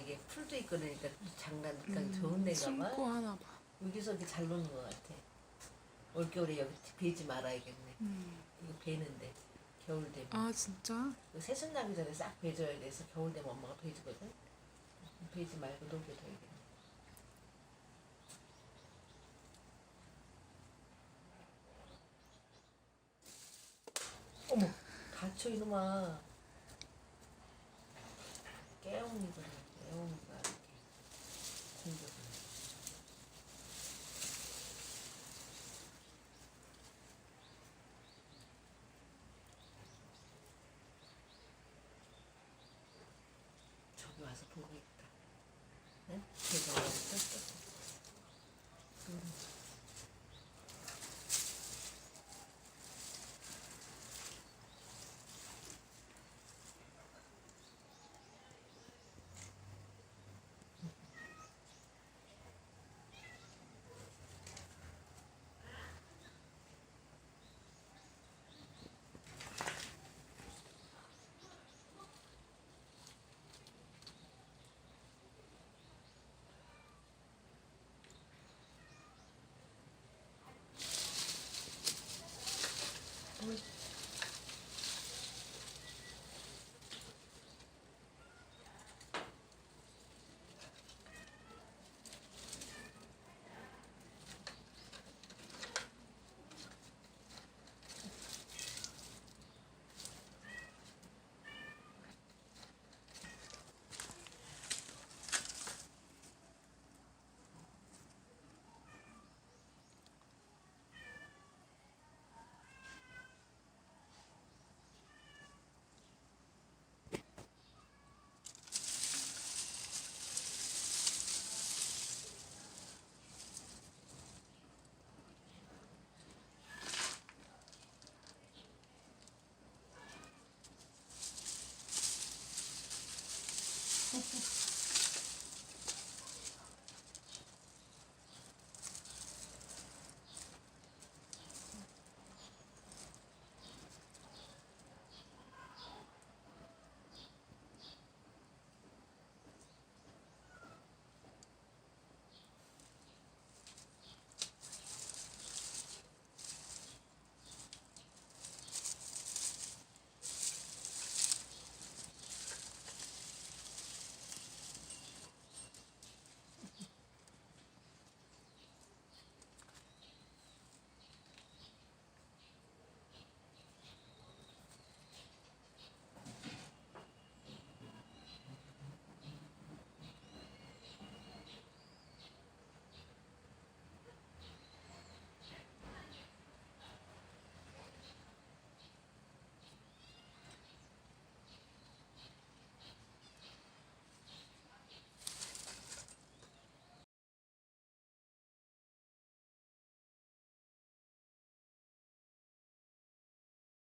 이게 풀도 있고 그러니까 장난감 좋은 데가 봐. 숨고 하나 봐. 여기서 이렇게 잘 노는 것 같아. 올겨울에 여기 베지 말아야겠네. 이거 베는데 겨울 되면. 아 진짜? 새순 나기 전에 싹 베줘야 돼서 겨울 되면 엄마가 베주거든. 베지 말고 녹여둬야겠네. 어머, 다쳐 이놈아. 깨옹이거든. 깨옹이가 이렇게 공격을. 저기 와서 보고 있다. 응? 제가 와서